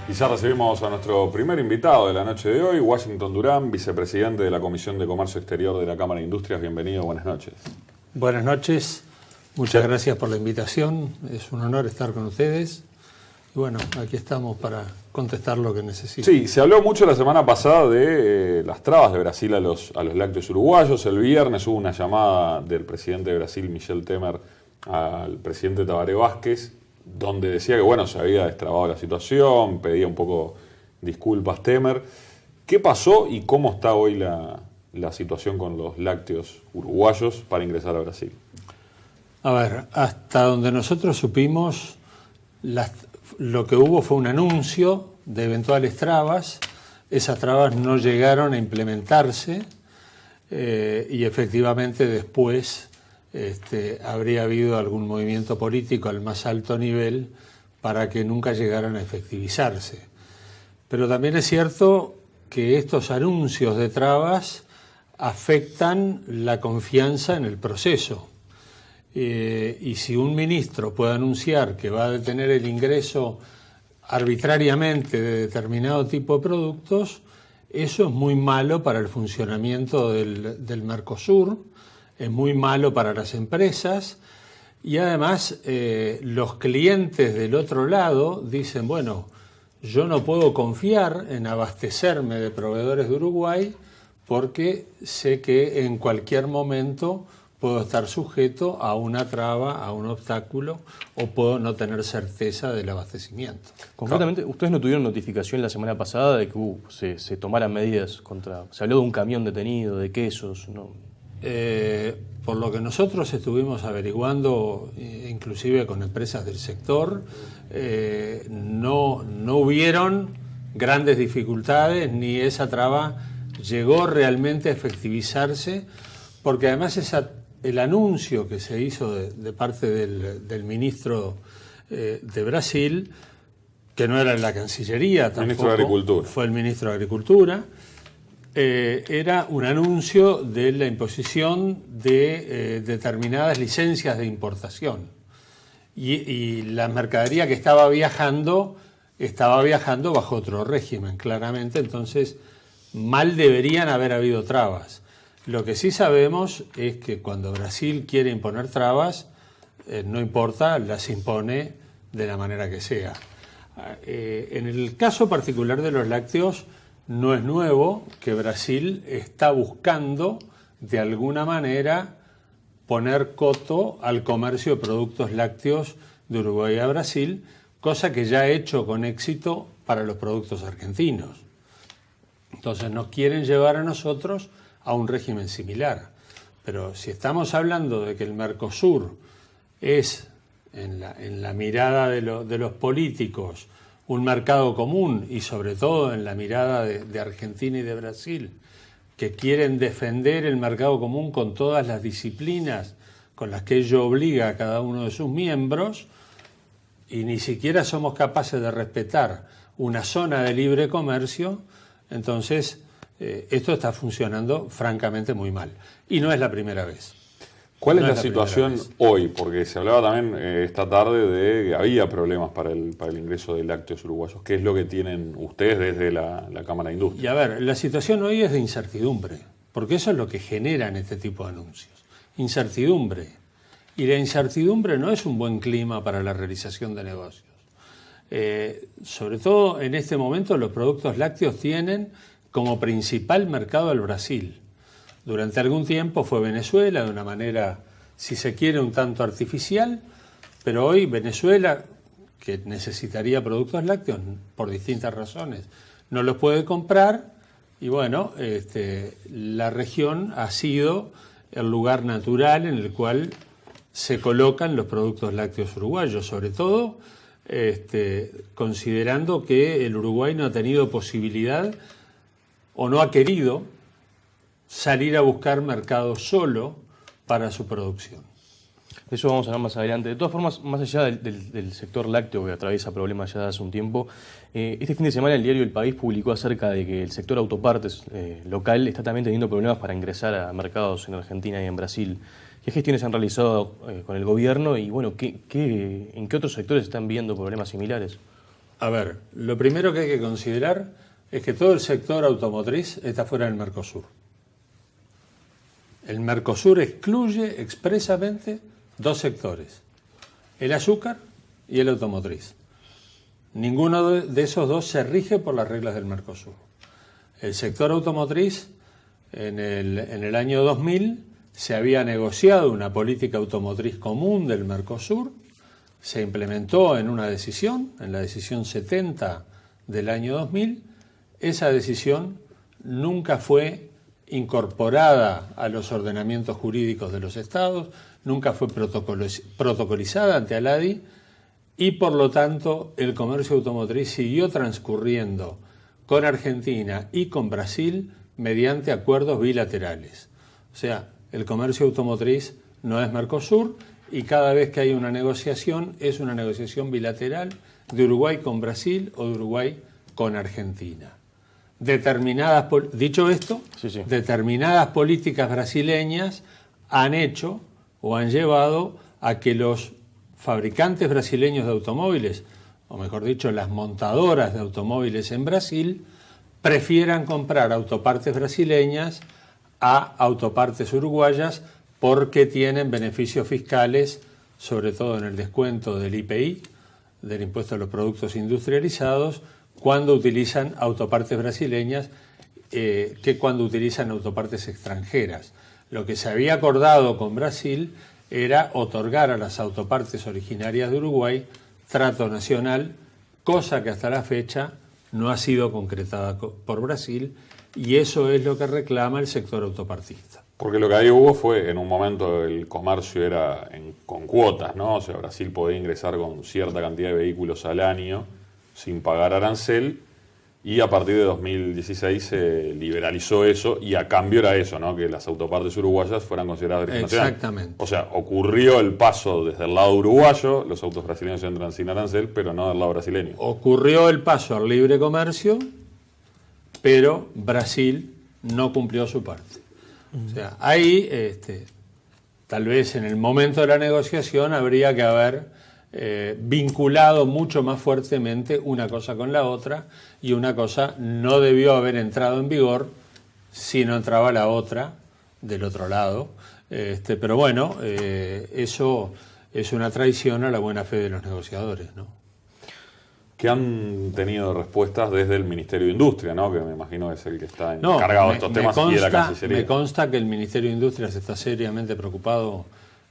Y ya recibimos a nuestro primer invitado de la noche de hoy, Washington Durán, vicepresidente de la Comisión de Comercio Exterior de la Cámara de Industrias. Bienvenido, buenas noches. Buenas noches, muchas gracias por la invitación, es un honor estar con ustedes. Y bueno, aquí estamos para contestar lo que necesiten. Sí, se habló mucho la semana pasada de las trabas de Brasil a los lácteos uruguayos. El viernes hubo una llamada del presidente de Brasil, Michel Temer, al presidente Tabaré Vázquez, donde decía que bueno, se había destrabado la situación, pedía un poco disculpas Temer. ¿Qué pasó y cómo está hoy la situación con los lácteos uruguayos para ingresar a Brasil? A ver, hasta donde nosotros supimos, lo que hubo fue un anuncio de eventuales trabas. Esas trabas no llegaron a implementarse y efectivamente después habría habido algún movimiento político al más alto nivel para que nunca llegaran a efectivizarse. Pero también es cierto que estos anuncios de trabas afectan la confianza en el proceso. Y si un ministro puede anunciar que va a detener el ingreso arbitrariamente de determinado tipo de productos, eso es muy malo para el funcionamiento del Mercosur, es muy malo para las empresas y además los clientes del otro lado dicen, bueno, yo no puedo confiar en abastecerme de proveedores de Uruguay porque sé que en cualquier momento puedo estar sujeto a una traba, a un obstáculo, o puedo no tener certeza del abastecimiento. Concretamente, ¿ustedes no tuvieron notificación la semana pasada de que se tomaran medidas contra... Se habló de un camión detenido, de quesos, ¿no? Por lo que nosotros estuvimos averiguando, inclusive con empresas del sector, no hubieron grandes dificultades, ni esa traba llegó realmente a efectivizarse, porque además el anuncio que se hizo de parte del ministro de Brasil, que no era en la Cancillería tampoco, ministro de Agricultura. Fue el ministro de Agricultura, era un anuncio de la imposición de determinadas licencias de importación. Y la mercadería que estaba viajando bajo otro régimen, claramente, entonces mal deberían haber habido trabas. Lo que sí sabemos es que cuando Brasil quiere imponer trabas, no importa, las impone de la manera que sea. En el caso particular de los lácteos, no es nuevo que Brasil está buscando de alguna manera poner coto al comercio de productos lácteos de Uruguay a Brasil, cosa que ya ha hecho con éxito para los productos argentinos. Entonces nos quieren llevar a nosotros a un régimen similar. Pero si estamos hablando de que el Mercosur es, en la mirada de los políticos, un mercado común y sobre todo en la mirada de Argentina y de Brasil, que quieren defender el mercado común con todas las disciplinas con las que ello obliga a cada uno de sus miembros, y ni siquiera somos capaces de respetar una zona de libre comercio, entonces esto está funcionando francamente muy mal. Y no es la primera vez. ¿Cuál es la situación hoy? Porque se hablaba también esta tarde de que había problemas para el ingreso de lácteos uruguayos. ¿Qué es lo que tienen ustedes desde la Cámara de Industria? Y a ver, la situación hoy es de incertidumbre, porque eso es lo que generan este tipo de anuncios. Incertidumbre. Y la incertidumbre no es un buen clima para la realización de negocios. Sobre todo en este momento los productos lácteos tienen como principal mercado el Brasil. Durante algún tiempo fue Venezuela, de una manera, si se quiere, un tanto artificial, pero hoy Venezuela, que necesitaría productos lácteos por distintas razones, no los puede comprar y bueno, la región ha sido el lugar natural en el cual se colocan los productos lácteos uruguayos, sobre todo considerando que el Uruguay no ha tenido posibilidad o no ha querido salir a buscar mercado solo para su producción. Eso vamos a hablar más adelante. De todas formas, más allá del sector lácteo que atraviesa problemas ya hace un tiempo, este fin de semana el diario El País publicó acerca de que el sector autopartes local está también teniendo problemas para ingresar a mercados en Argentina y en Brasil. ¿Qué gestiones han realizado con el gobierno y bueno, en qué otros sectores están viendo problemas similares? A ver, lo primero que hay que considerar es que todo el sector automotriz está fuera del Mercosur. El Mercosur excluye expresamente dos sectores, el azúcar y el automotriz. Ninguno de esos dos se rige por las reglas del Mercosur. El sector automotriz, en el año 2000, se había negociado una política automotriz común del Mercosur, se implementó en una decisión, en la decisión 70 del año 2000. Esa decisión nunca fue incorporada a los ordenamientos jurídicos de los estados, nunca fue protocolizada ante ALADI y por lo tanto el comercio automotriz siguió transcurriendo con Argentina y con Brasil mediante acuerdos bilaterales. O sea, el comercio automotriz no es Mercosur y cada vez que hay una negociación es una negociación bilateral de Uruguay con Brasil o de Uruguay con Argentina. Dicho esto, sí. Determinadas políticas brasileñas han hecho o han llevado a que los fabricantes brasileños de automóviles, o mejor dicho, las montadoras de automóviles en Brasil, prefieran comprar autopartes brasileñas a autopartes uruguayas porque tienen beneficios fiscales, sobre todo en el descuento del IPI, del impuesto a los productos industrializados, cuando utilizan autopartes brasileñas que cuando utilizan autopartes extranjeras. Lo que se había acordado con Brasil era otorgar a las autopartes originarias de Uruguay trato nacional, cosa que hasta la fecha no ha sido concretada por Brasil, y eso es lo que reclama el sector autopartista. Porque lo que ahí hubo fue, en un momento el comercio era con cuotas, ¿no? O sea, Brasil podía ingresar con cierta cantidad de vehículos al año sin pagar arancel, y a partir de 2016 se liberalizó eso, y a cambio era eso, ¿no? Que las autopartes uruguayas fueran consideradas de origen nacional. Exactamente. O sea, ocurrió el paso desde el lado uruguayo, los autos brasileños entran sin arancel, pero no del lado brasileño. Ocurrió el paso al libre comercio, pero Brasil no cumplió su parte. O sea, ahí, tal vez en el momento de la negociación habría que haber vinculado mucho más fuertemente una cosa con la otra, y una cosa no debió haber entrado en vigor si no entraba la otra del otro lado. Pero bueno, eso es una traición a la buena fe de los negociadores, ¿no? Que han tenido respuestas desde el Ministerio de Industria, ¿no? Que me imagino es el que está encargado de estos temas, y de la Cancillería. Me consta que el Ministerio de Industria está seriamente preocupado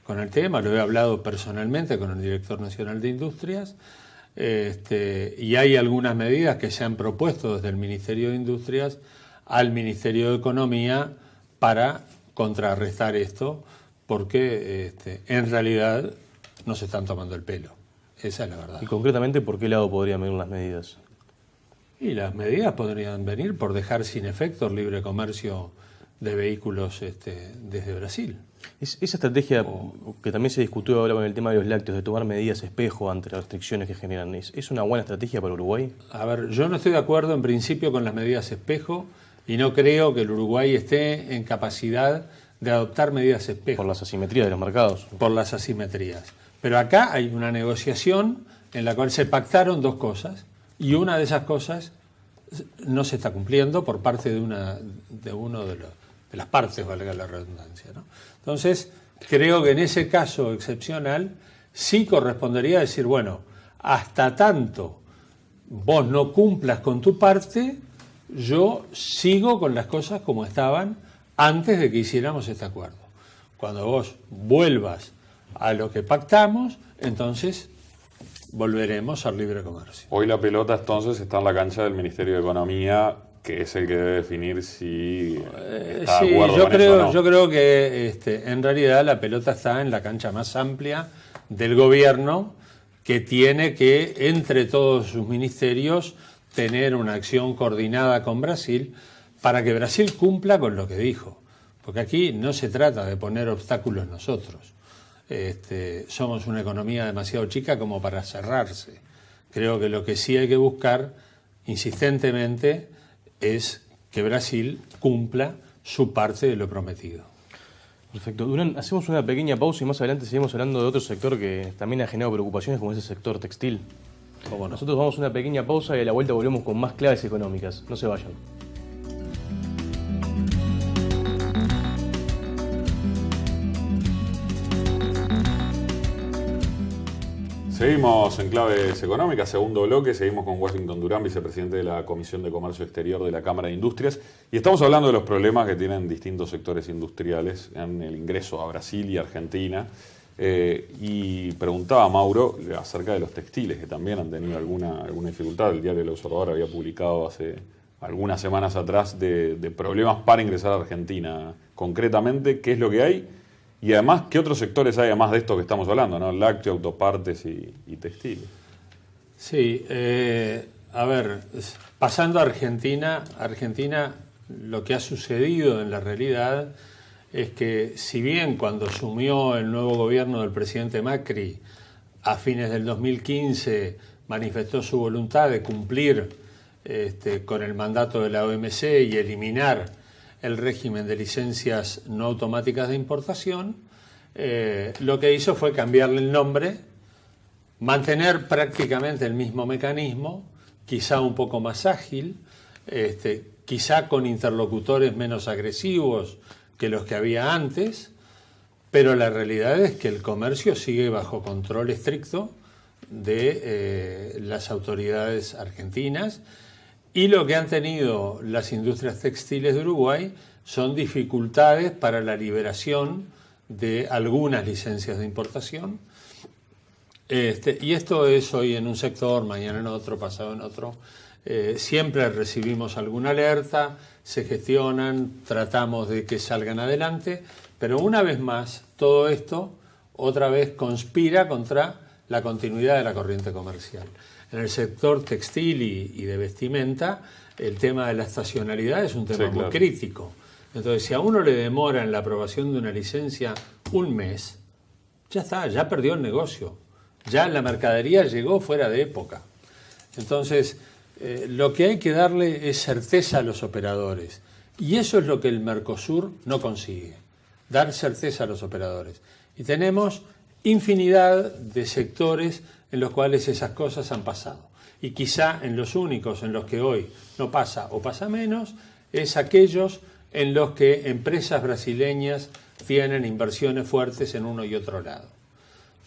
con el tema. Lo he hablado personalmente con el director nacional de Industrias, y hay algunas medidas que se han propuesto desde el Ministerio de Industrias al Ministerio de Economía para contrarrestar esto, porque en realidad no se están tomando el pelo. Esa es la verdad. Y concretamente, ¿por qué lado podrían venir las medidas? Y las medidas podrían venir por dejar sin efecto el libre comercio de vehículos desde Brasil. Esa estrategia que también se discutió ahora con el tema de los lácteos, de tomar medidas espejo ante las restricciones que generan, ¿es una buena estrategia para Uruguay? A ver, yo no estoy de acuerdo en principio con las medidas espejo, y no creo que el Uruguay esté en capacidad de adoptar medidas espejo. Por las asimetrías de los mercados. Por las asimetrías. Pero acá hay una negociación en la cual se pactaron dos cosas, y una de esas cosas no se está cumpliendo por parte de uno de las partes, valga la redundancia, ¿no? Entonces, creo que en ese caso excepcional sí correspondería decir, bueno, hasta tanto vos no cumplas con tu parte, yo sigo con las cosas como estaban antes de que hiciéramos este acuerdo. Cuando vos vuelvas a lo que pactamos, entonces volveremos al libre comercio. Hoy la pelota entonces está en la cancha del Ministerio de Economía, que es el que debe definir si está de acuerdo con eso o no. Yo creo que en realidad la pelota está en la cancha más amplia del gobierno, que tiene que, entre todos sus ministerios, tener una acción coordinada con Brasil para que Brasil cumpla con lo que dijo. Porque aquí no se trata de poner obstáculos nosotros. Somos una economía demasiado chica como para cerrarse. Creo que lo que sí hay que buscar insistentemente es que Brasil cumpla su parte de lo prometido. Perfecto. Durán, hacemos una pequeña pausa y más adelante seguimos hablando de otro sector que también ha generado preocupaciones, como es el sector textil. ¿Cómo no? Nosotros vamos a una pequeña pausa y a la vuelta volvemos con más claves económicas. No se vayan. Seguimos en Claves Económicas, segundo bloque, seguimos con Washington Durán, vicepresidente de la Comisión de Comercio Exterior de la Cámara de Industrias, y estamos hablando de los problemas que tienen distintos sectores industriales en el ingreso a Brasil y Argentina. Y preguntaba a Mauro acerca de los textiles, que también han tenido alguna dificultad. El diario El Observador había publicado hace algunas semanas atrás de problemas para ingresar a Argentina. Concretamente, ¿qué es lo que hay? Y además, ¿qué otros sectores hay además de esto que estamos hablando, ¿no? Lácteo, autopartes y textiles. Sí, a ver, pasando a Argentina, lo que ha sucedido en la realidad es que si bien cuando asumió el nuevo gobierno del presidente Macri a fines del 2015 manifestó su voluntad de cumplir con el mandato de la OMC y eliminar el régimen de licencias no automáticas de importación, lo que hizo fue cambiarle el nombre, mantener prácticamente el mismo mecanismo, quizá un poco más ágil, quizá con interlocutores menos agresivos que los que había antes, pero la realidad es que el comercio sigue bajo control estricto de las autoridades argentinas, y lo que han tenido las industrias textiles de Uruguay son dificultades para la liberación de algunas licencias de importación. Y esto es hoy en un sector, mañana en otro, pasado en otro. Siempre recibimos alguna alerta, se gestionan, tratamos de que salgan adelante, pero una vez más todo esto otra vez conspira contra la continuidad de la corriente comercial. En el sector textil y de vestimenta, el tema de la estacionalidad es un tema muy crítico. Entonces, si a uno le demora en la aprobación de una licencia un mes, ya está, ya perdió el negocio. Ya la mercadería llegó fuera de época. Entonces, lo que hay que darle es certeza a los operadores. Y eso es lo que el Mercosur no consigue, dar certeza a los operadores. Y tenemos infinidad de sectores en los cuales esas cosas han pasado. Y quizá en los únicos en los que hoy no pasa o pasa menos, es aquellos en los que empresas brasileñas tienen inversiones fuertes en uno y otro lado.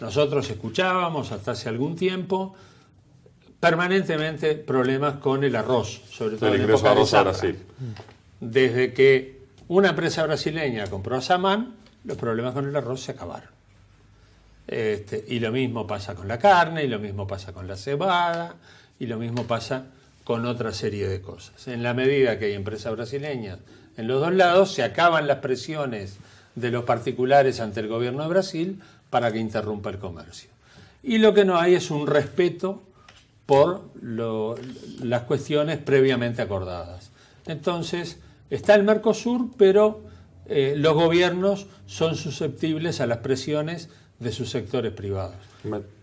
Nosotros escuchábamos hasta hace algún tiempo permanentemente problemas con el arroz, sobre todo el en época de zafra. Brasil. Desde que una empresa brasileña compró a Saman, los problemas con el arroz se acabaron. Y lo mismo pasa con la carne, y lo mismo pasa con la cebada, y lo mismo pasa con otra serie de cosas. En la medida que hay empresas brasileñas en los dos lados, se acaban las presiones de los particulares ante el gobierno de Brasil para que interrumpa el comercio. Y lo que no hay es un respeto por las cuestiones previamente acordadas. Entonces, está el Mercosur, pero los gobiernos son susceptibles a las presiones de sus sectores privados.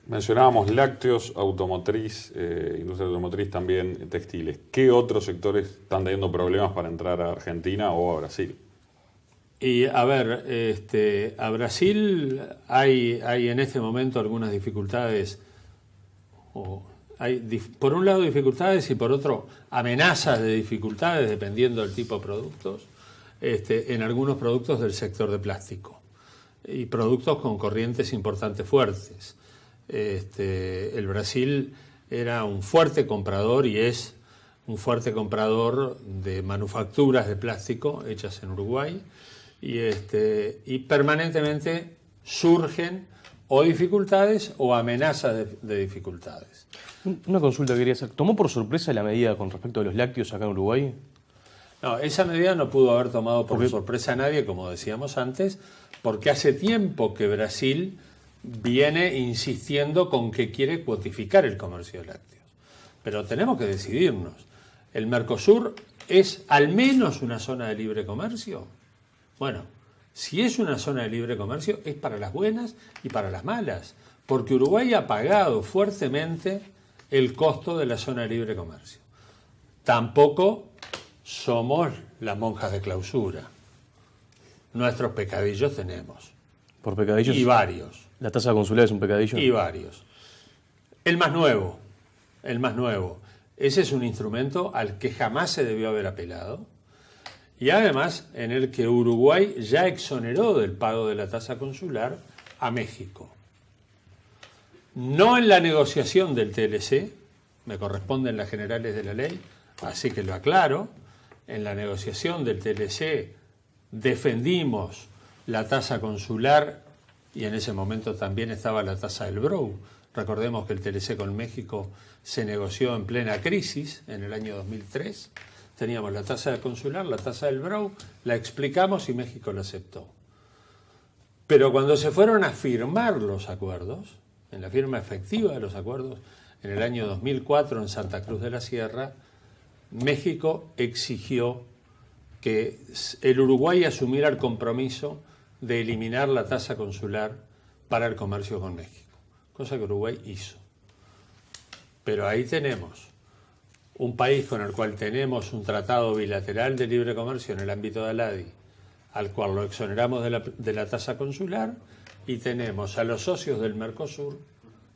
Mencionábamos lácteos, automotriz, industria automotriz, también textiles. ¿Qué otros sectores están teniendo problemas para entrar a Argentina o a Brasil? Y a ver, a Brasil hay en este momento algunas dificultades, por un lado dificultades y por otro amenazas de dificultades dependiendo del tipo de productos, en algunos productos del sector de plástico y productos con corrientes importantes fuertes. El Brasil era un fuerte comprador y es un fuerte comprador de manufacturas de plástico hechas en Uruguay y permanentemente surgen o dificultades o amenazas de dificultades. Una consulta que quería hacer. ¿Tomó por sorpresa la medida con respecto a los lácteos acá en Uruguay? No, esa medida no pudo haber tomado por sorpresa a nadie, como decíamos antes, porque hace tiempo que Brasil viene insistiendo con que quiere cuotificar el comercio de lácteos. Pero tenemos que decidirnos. ¿El Mercosur es al menos una zona de libre comercio? Bueno, si es una zona de libre comercio, es para las buenas y para las malas, porque Uruguay ha pagado fuertemente el costo de la zona de libre comercio. Tampoco somos las monjas de clausura. Nuestros pecadillos tenemos. ¿Por pecadillos? Y varios. ¿La tasa consular es un pecadillo? Y varios. El más nuevo, el más nuevo. Ese es un instrumento al que jamás se debió haber apelado y además en el que Uruguay ya exoneró del pago de la tasa consular a México. No en la negociación del TLC, me corresponden las generales de la ley, así que lo aclaro. En la negociación del TLC defendimos la tasa consular y en ese momento también estaba la tasa del BROU. Recordemos que el TLC con México se negoció en plena crisis en el año 2003. Teníamos la tasa de consular, la tasa del BROU, la explicamos y México la aceptó. Pero cuando se fueron a firmar los acuerdos, en la firma efectiva de los acuerdos, en el año 2004 en Santa Cruz de la Sierra, México exigió que el Uruguay asumiera el compromiso de eliminar la tasa consular para el comercio con México, cosa que Uruguay hizo. Pero ahí tenemos un país con el cual tenemos un tratado bilateral de libre comercio en el ámbito de ALADI, al cual lo exoneramos de la tasa consular, y tenemos a los socios del Mercosur,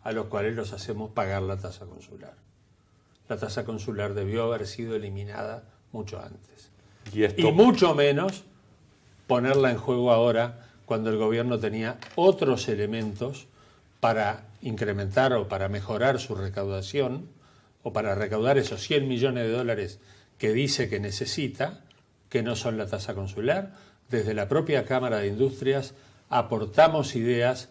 a los cuales los hacemos pagar la tasa consular. La tasa consular debió haber sido eliminada mucho antes. Y mucho menos ponerla en juego ahora, cuando el gobierno tenía otros elementos para incrementar o para mejorar su recaudación, o para recaudar esos 100 millones de dólares que dice que necesita, que no son la tasa consular. Desde la propia Cámara de Industrias aportamos ideas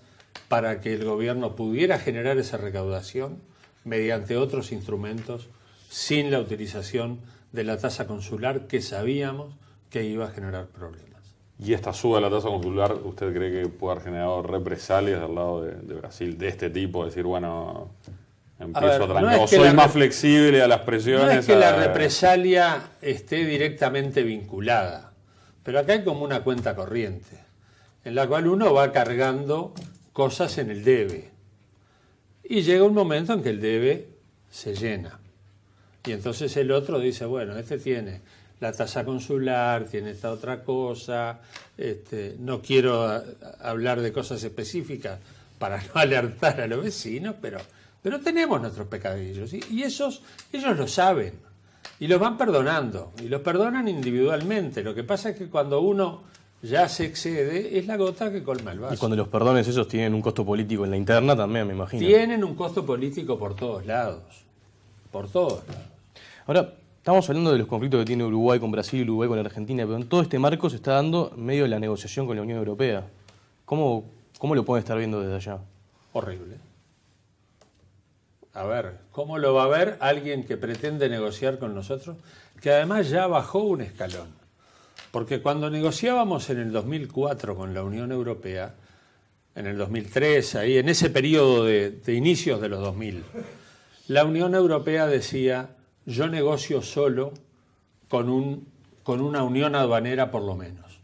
para que el gobierno pudiera generar esa recaudación mediante otros instrumentos, sin la utilización de la tasa consular, que sabíamos que iba a generar problemas. ¿Y esta suba de la tasa consular, usted cree que puede haber generado represalias del lado de Brasil de este tipo? Decir, bueno, empiezo a trancar, o soy más flexible a las presiones. No es que la represalia esté directamente vinculada, pero acá hay como una cuenta corriente, en la cual uno va cargando cosas en el debe. Y llega un momento en que el debe se llena. Y entonces el otro dice, bueno, este tiene la tasa consular, tiene esta otra cosa, no quiero hablar de cosas específicas para no alertar a los vecinos, pero tenemos nuestros pecadillos. Y ellos lo saben. Y los van perdonando. Y los perdonan individualmente. Lo que pasa es que cuando uno ya se excede, es la gota que colma el vaso. Y cuando los perdones esos tienen un costo político en la interna también, me imagino. Tienen un costo político por todos lados. Por todos lados. Ahora, estamos hablando de los conflictos que tiene Uruguay con Brasil y Uruguay con Argentina, pero en todo este marco se está dando en medio de la negociación con la Unión Europea. ¿Cómo lo pueden estar viendo desde allá? Horrible. A ver, ¿cómo lo va a ver alguien que pretende negociar con nosotros? Que además ya bajó un escalón. Porque cuando negociábamos en el 2004 con la Unión Europea, en el 2003, ahí en ese periodo de inicios de los 2000, la Unión Europea decía, yo negocio solo con una unión aduanera por lo menos.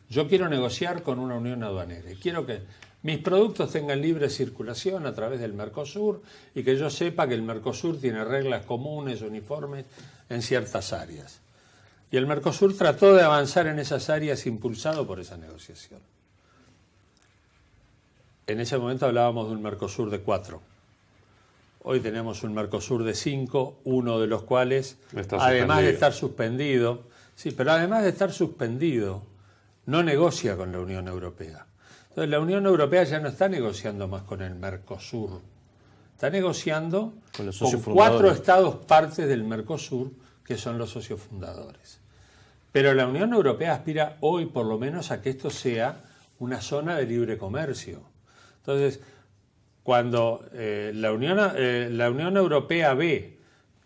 Yo quiero negociar con una unión aduanera y quiero que mis productos tengan libre circulación a través del Mercosur y que yo sepa que el Mercosur tiene reglas comunes, uniformes en ciertas áreas. Y el Mercosur trató de avanzar en esas áreas impulsado por esa negociación. En ese momento hablábamos de un Mercosur de 4. Hoy tenemos un Mercosur de 5, uno de los cuales, además de estar suspendido, sí, pero además de estar suspendido, no negocia con la Unión Europea. Entonces la Unión Europea ya no está negociando más con el Mercosur, está negociando con 4 estados partes del Mercosur que son los socios fundadores. Pero la Unión Europea aspira hoy por lo menos a que esto sea una zona de libre comercio. Entonces, cuando la Unión Europea ve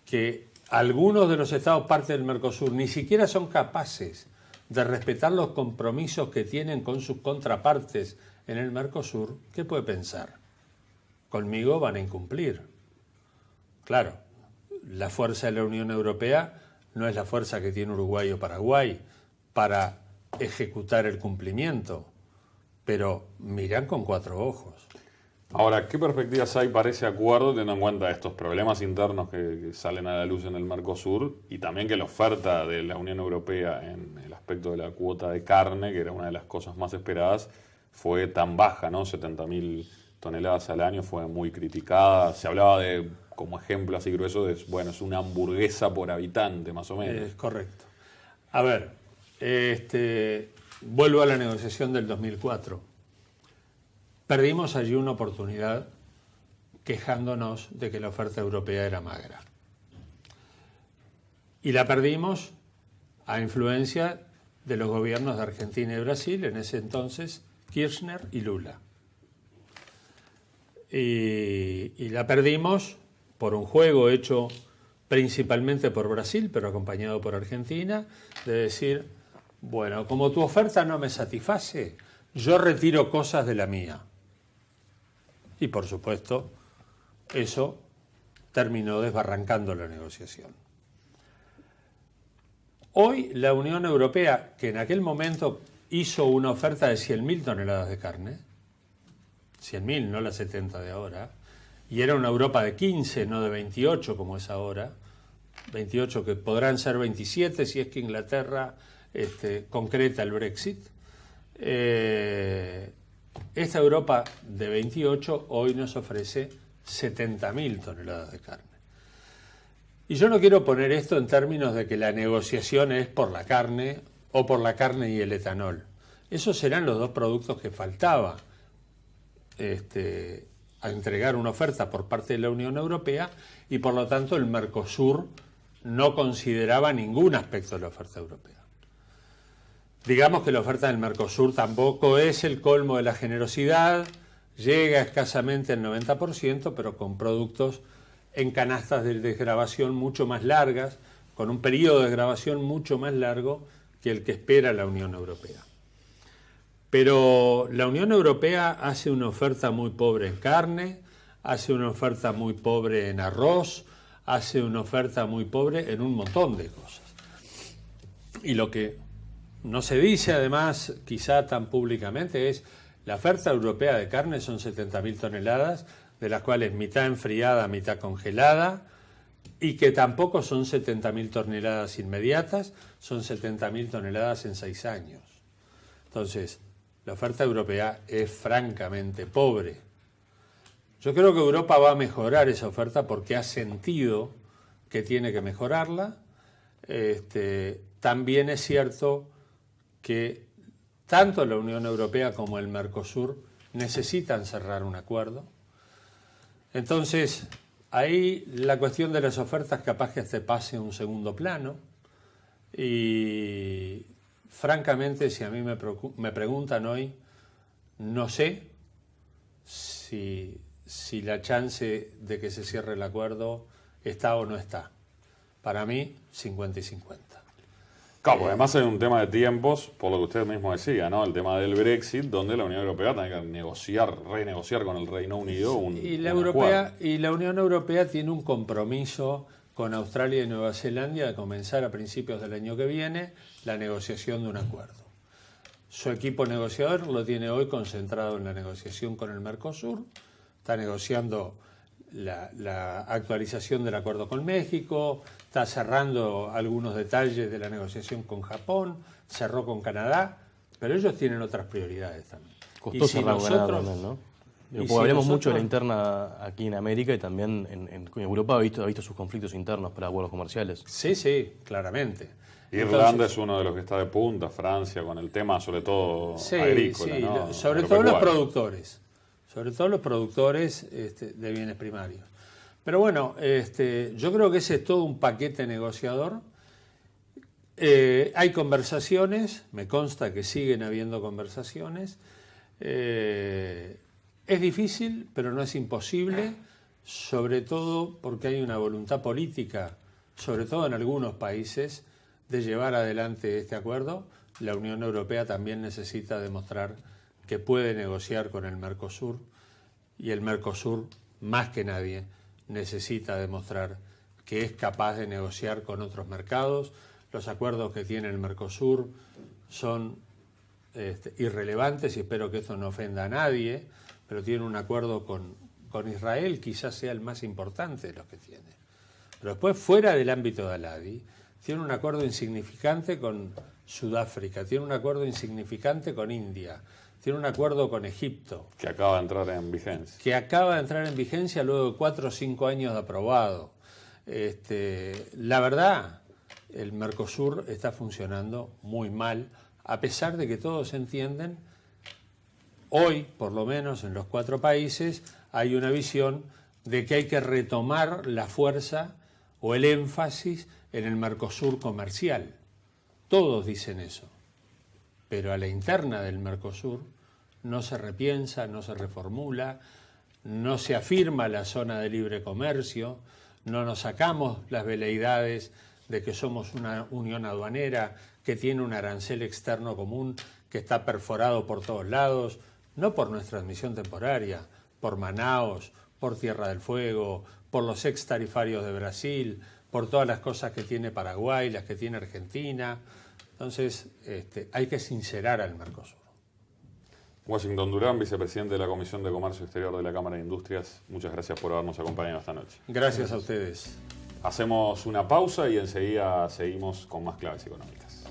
que algunos de los estados partes del Mercosur ni siquiera son capaces de respetar los compromisos que tienen con sus contrapartes en el Mercosur, ¿qué puede pensar? Conmigo van a incumplir. Claro, la fuerza de la Unión Europea no es la fuerza que tiene Uruguay o Paraguay para ejecutar el cumplimiento, pero miran con 4 ojos. Ahora, ¿qué perspectivas hay para ese acuerdo teniendo en cuenta estos problemas internos que salen a la luz en el Mercosur y también que la oferta de la Unión Europea en el aspecto de la cuota de carne, que era una de las cosas más esperadas, fue tan baja, ¿no? 70.000 toneladas al año, fue muy criticada. Se hablaba de como ejemplo así grueso, es una hamburguesa por habitante, más o menos. Es correcto. A ver, vuelvo a la negociación del 2004. Perdimos allí una oportunidad quejándonos de que la oferta europea era magra. Y la perdimos a influencia de los gobiernos de Argentina y Brasil, en ese entonces Kirchner y Lula. Y la perdimos por un juego hecho principalmente por Brasil, pero acompañado por Argentina, de decir, bueno, como tu oferta no me satisface, yo retiro cosas de la mía. Y por supuesto, eso terminó desbarrancando la negociación. Hoy la Unión Europea, que en aquel momento hizo una oferta de 100.000 toneladas de carne, 100.000, no las 70 de ahora, y era una Europa de 15, no de 28 como es ahora, 28 que podrán ser 27 si es que Inglaterra concreta el Brexit. Esta Europa de 28 hoy nos ofrece 70.000 toneladas de carne. Y yo no quiero poner esto en términos de que la negociación es por la carne o por la carne y el etanol. Esos serán los dos productos que faltaba a entregar una oferta por parte de la Unión Europea, y por lo tanto el Mercosur no consideraba ningún aspecto de la oferta europea. Digamos que la oferta del Mercosur tampoco es el colmo de la generosidad, llega escasamente al 90%, pero con productos en canastas de desgravación mucho más largas, con un periodo de desgravación mucho más largo que el que espera la Unión Europea. Pero la Unión Europea hace una oferta muy pobre en carne, hace una oferta muy pobre en arroz, hace una oferta muy pobre en un montón de cosas. Y lo que no se dice además, quizá tan públicamente, es la oferta europea de carne son 70.000 toneladas, de las cuales mitad enfriada, mitad congelada, y que tampoco son 70.000 toneladas inmediatas, son 70.000 toneladas en 6 años. Entonces, la oferta europea es francamente pobre. Yo creo que Europa va a mejorar esa oferta porque ha sentido que tiene que mejorarla. También es cierto que tanto la Unión Europea como el Mercosur necesitan cerrar un acuerdo. Entonces, ahí la cuestión de las ofertas capaz que se pase a un segundo plano, y francamente, si a mí me preguntan hoy, no sé si la chance de que se cierre el acuerdo está o no está. Para mí, 50 y 50. Claro, además hay un tema de tiempos, por lo que usted mismo decía, ¿no? El tema del Brexit, donde la Unión Europea tiene que renegociar con el Reino Unido y la Unión Europea tiene un compromiso con Australia y Nueva Zelanda de comenzar a principios del año que viene la negociación de un acuerdo. Su equipo negociador lo tiene hoy concentrado en la negociación con el Mercosur, está negociando la actualización del acuerdo con México, está cerrando algunos detalles de la negociación con Japón, cerró con Canadá, pero ellos tienen otras prioridades también. Costó cerrar Canadá también, ¿no? Porque hablamos mucho de la interna aquí en América, y también en Europa ha visto sus conflictos internos para acuerdos comerciales. Sí, claramente. Irlanda es uno de los que está de punta, Francia, con el tema sobre todo agrícola, ¿no? Sobre todo los productores. Sobre todo los productores de bienes primarios. Pero bueno, yo creo que ese es todo un paquete negociador. Hay conversaciones, me consta que siguen habiendo conversaciones. Es difícil, pero no es imposible, sobre todo porque hay una voluntad política, sobre todo en algunos países, de llevar adelante este acuerdo. La Unión Europea también necesita demostrar que puede negociar con el Mercosur, y el Mercosur, más que nadie, necesita demostrar que es capaz de negociar con otros mercados. Los acuerdos que tiene el Mercosur son irrelevantes, y espero que esto no ofenda a nadie, pero tiene un acuerdo con Israel, quizás sea el más importante de los que tiene. Pero después, fuera del ámbito de Aladi, tiene un acuerdo insignificante con Sudáfrica, tiene un acuerdo insignificante con India, tiene un acuerdo con Egipto. Que acaba de entrar en vigencia. Que acaba de entrar en vigencia luego de 4 o 5 años de aprobado. La verdad, el Mercosur está funcionando muy mal, a pesar de que todos entienden, hoy, por lo menos en los 4 países, hay una visión de que hay que retomar la fuerza o el énfasis en el Mercosur comercial. Todos dicen eso, pero a la interna del Mercosur no se repiensa, no se reformula, no se afirma la zona de libre comercio, no nos sacamos las veleidades de que somos una unión aduanera que tiene un arancel externo común que está perforado por todos lados, no por nuestra admisión temporaria, por Manaos, por Tierra del Fuego, por los ex tarifarios de Brasil, por todas las cosas que tiene Paraguay, las que tiene Argentina. Entonces, hay que sincerar al Mercosur. Washington Durán, vicepresidente de la Comisión de Comercio Exterior de la Cámara de Industrias, muchas gracias por habernos acompañado esta noche. Gracias a ustedes. Hacemos una pausa y enseguida seguimos con más claves económicas.